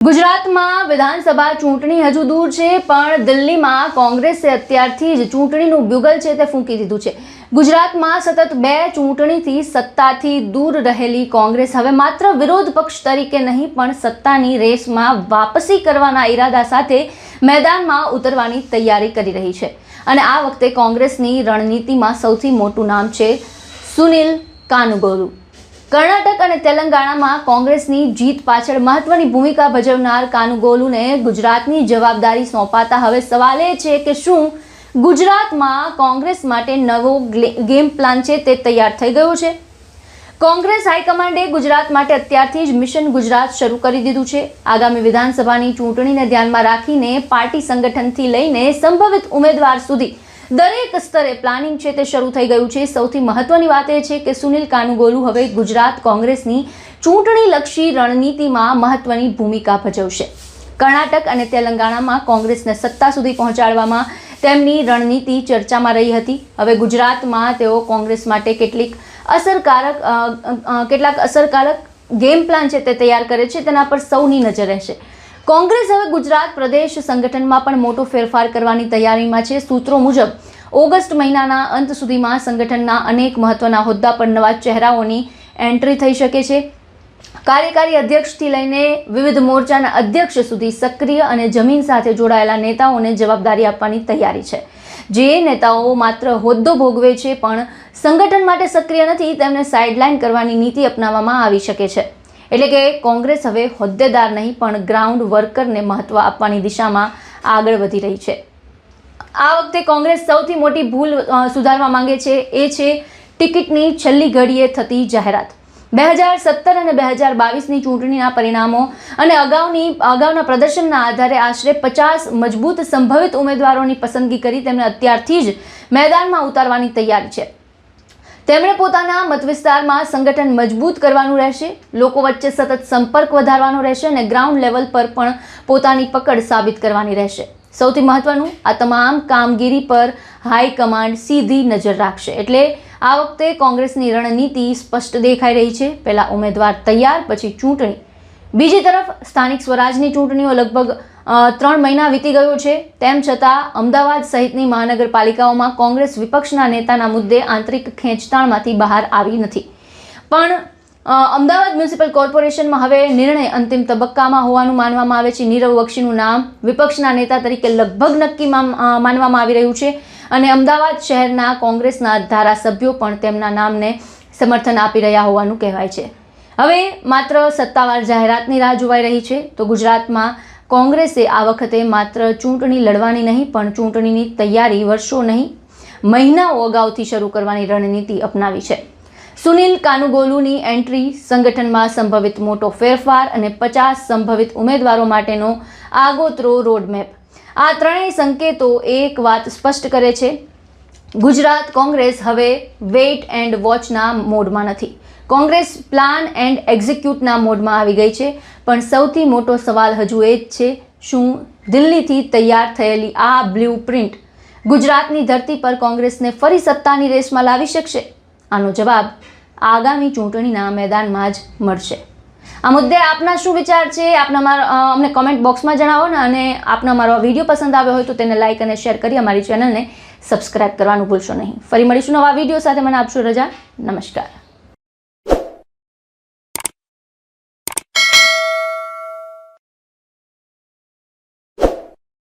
ગુજરાતમાં વિધાનસભા ચૂંટણી હજુ દૂર છે, પણ દિલ્હીમાં કોંગ્રેસે અત્યારથી જ ચૂંટણીનું બ્યુગલ છે તે ફૂંકી દીધું છે। ગુજરાતમાં સતત 2 ચૂંટણીથી સત્તાથી દૂર રહેલી કોંગ્રેસ હવે માત્ર વિરોધ પક્ષ તરીકે નહીં પણ સત્તાની રેસમાં વાપસી કરવાના ઈરાદા સાથે મેદાનમાં ઉતરવાની તૈયારી કરી રહી છે। અને આ વખતે કોંગ્રેસની રણનીતિમાં સૌથી મોટું નામ છે સુનિલ કાનુગોલુ। કર્ણાટક અને તેલંગાણામાં કોંગ્રેસની જીત પાછળ મહત્વની ભૂમિકા ભજવનાર કાનુગોલુને ગુજરાતની જવાબદારી સોંપાતા હવે સવાલ એ છે કે શું ગુજરાતમાં કોંગ્રેસ માટે નવો ગેમ પ્લાન છે તે તૈયાર થઈ ગયો છે? કોંગ્રેસ હાઈકમાન્ડે ગુજરાત માટે અત્યારથી જ મિશન ગુજરાત શરૂ કરી દીધું છે। આગામી વિધાનસભાની ચૂંટણીને ધ્યાનમાં રાખીને પાર્ટી સંગઠનથી લઈને સંભવિત ઉમેદવાર સુધી દરેક સ્તરે પ્લાનિંગ છે તે શરૂ થઈ ગયું છે। સૌથી મહત્વની વાત એ છે કે સુનિલ કાનુગોલુ હવે ગુજરાત કોંગ્રેસની ચૂંટણીલક્ષી રણનીતિમાં મહત્વની ભૂમિકા ભજવશે। કર્ણાટક અને તેલંગાણામાં કોંગ્રેસને સત્તા સુધી પહોંચાડવામાં તેમની રણનીતિ ચર્ચામાં રહી હતી। હવે ગુજરાતમાં તેઓ કોંગ્રેસ માટે કેટલાક અસરકારક ગેમ પ્લાન છે તે તૈયાર કરે છે, તેના પર સૌની નજર રહેશે। કોંગ્રેસ હવે ગુજરાત પ્રદેશ સંગઠનમાં પણ મોટો ફેરફાર કરવાની તૈયારીમાં છે। સૂત્રો મુજબ ઓગસ્ટ મહિનાના અંત સુધીમાં સંગઠનના અનેક મહત્વના હોદ્દા પર નવા ચહેરાઓની એન્ટ્રી થઈ શકે છે। કાર્યકારી અધ્યક્ષથી લઈને વિવિધ મોરચાના અધ્યક્ષ સુધી સક્રિય અને જમીન સાથે જોડાયેલા નેતાઓને જવાબદારી આપવાની તૈયારી છે। જે નેતાઓ માત્ર હોદ્દો ભોગવે છે પણ સંગઠન માટે સક્રિય નથી, તેમને સાઇડલાઇન કરવાની નીતિ અપનાવવામાં આવી શકે છે। એટલે કે કોંગ્રેસ હવે હોદ્દેદાર નહીં પણ ગ્રાઉન્ડ વર્કરને મહત્વ આપવાની દિશામાં આગળ વધી રહી છે। આ વખતે કોંગ્રેસ સૌથી મોટી ભૂલ સુધારવા માંગે છે એ છે ટિકિટની છેલ્લી ઘડીએ થતી જાહેરાત। 2017 અને 2022ની ચૂંટણીના પરિણામો અને અગાઉના પ્રદર્શનના આધારે આશરે 50 મજબૂત સંભવિત ઉમેદવારોની પસંદગી કરી તેમને અત્યારથી જ મેદાનમાં ઉતારવાની તૈયારી છે। તેમણે પોતાના મતવિસ્તારમાં સંગઠન મજબૂત કરવાનું રહેશે, લોકો વચ્ચે સતત સંપર્ક વધારવાનો રહેશે અને ગ્રાઉન્ડ લેવલ પર પણ પોતાની પકડ સાબિત કરવાની રહેશે। સૌથી મહત્વનું, આ તમામ કામગીરી પર હાઈકમાન્ડ સીધી નજર રાખશે। એટલે આ વખતે કોંગ્રેસની રણનીતિ સ્પષ્ટ દેખાઈ રહી છે। પહેલા ઉમેદવાર તૈયાર, પછી ચૂંટણી। બીજી તરફ સ્થાનિક સ્વરાજની ચૂંટણીઓ લગભગ 3 મહિના વીતી ગયો છે, તેમ છતાં અમદાવાદ સહિતની મહાનગરપાલિકાઓમાં કોંગ્રેસ વિપક્ષના નેતાના મુદ્દે આંતરિક ખેંચતાણમાંથી બહાર આવી નથી। પણ અમદાવાદ મ્યુનિસિપલ કોર્પોરેશનમાં હવે નિર્ણય અંતિમ તબક્કામાં હોવાનું માનવામાં આવે છે। નીરવ બક્ષીનું નામ વિપક્ષના નેતા તરીકે લગભગ નક્કી માનવામાં આવી રહ્યું છે અને અમદાવાદ શહેરના કોંગ્રેસના ધારાસભ્યો પણ તેમના નામને સમર્થન આપી રહ્યા હોવાનું કહેવાય છે। હવે માત્ર સત્તાવાર જાહેરાતની રાહ જોવાઈ રહી છે। તો ગુજરાતમાં કોંગ્રેસે આ વખતે માત્ર ચૂંટણી લડવાની નહીં પણ ચૂંટણીની તૈયારી વર્ષો નહીં મહિનાઓ અગાઉથી શરૂ કરવાની રણનીતિ અપનાવી છે। સુનિલ કાનુગોલુની એન્ટ્રી, સંગઠનમાં સંભવિત મોટો ફેરફાર અને 50 સંભવિત ઉમેદવારો માટેનો આગોતરો રોડમેપ, આ ત્રણેય સંકેતો એક વાત સ્પષ્ટ કરે છે, ગુજરાત કોંગ્રેસ હવે વેઇટ એન્ડ વોચના મોડમાં નથી, કોંગ્રેસ પ્લાન એન્ડ એક્ઝિક્યુટના મોડમાં આવી ગઈ છે। પણ સૌથી મોટો સવાલ હજુ એ જ છે, શું દિલ્હીથી તૈયાર થયેલી આ બ્લ્યુપ્રિન્ટ ગુજરાતની ધરતી પર કોંગ્રેસને ફરી સત્તાની રેસમાં લાવી શકશે? આનો જવાબ આગામી ચૂંટણીના મેદાનમાં જ મળશે। આ મુદ્દે આપના શું વિચાર છે? અમને કોમેન્ટ બોક્સમાં જણાવો ને, અને આપને અમારો આ વિડીયો પસંદ આવ્યો હોય તો તેને લાઇક અને શેર કરી અમારી ચેનલને સબસ્ક્રાઇબ કરવાનું ભૂલશો નહીં। ફરી મળીશું નવા વિડીયો સાથે। મને આપશો રજા। નમસ્કાર।